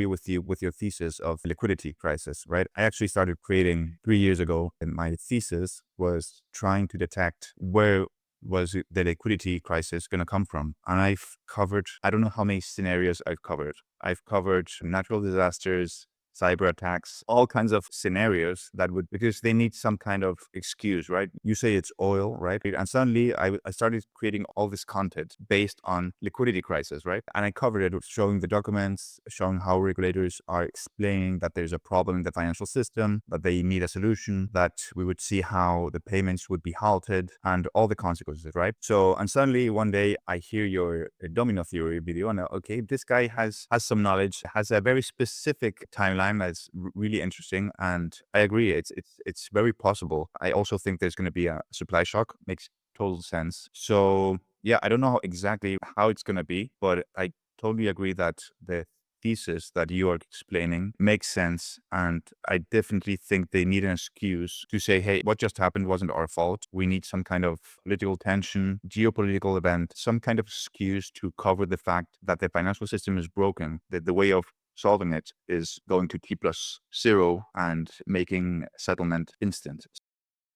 with your thesis of liquidity crisis, right? I actually started creating 3 years ago, and my thesis was trying to detect where was the liquidity crisis going to come from. And I've covered, I don't know how many scenarios I've covered. I've covered natural disasters, cyber attacks, all kinds of scenarios that would, because they need some kind of excuse, right? You say it's oil, right? And suddenly I started creating all this content based on liquidity crisis, right? And I covered it, showing the documents, showing how regulators are explaining that there's a problem in the financial system, that they need a solution, that we would see how the payments would be halted and all the consequences, right? So, and suddenly one day I hear your Domino Theory video and okay, this guy has some knowledge, has a very specific timeline that's really interesting. And I agree, it's very possible. I also think there's going to be a supply shock. Makes total sense. So yeah, I don't know exactly how it's going to be, but I totally agree that the thesis that you are explaining makes sense. And I definitely think they need an excuse to say, hey, what just happened wasn't our fault. We need some kind of political tension, geopolitical event, some kind of excuse to cover the fact that the financial system is broken, that the way of solving it is going to T+0 and making settlement instant.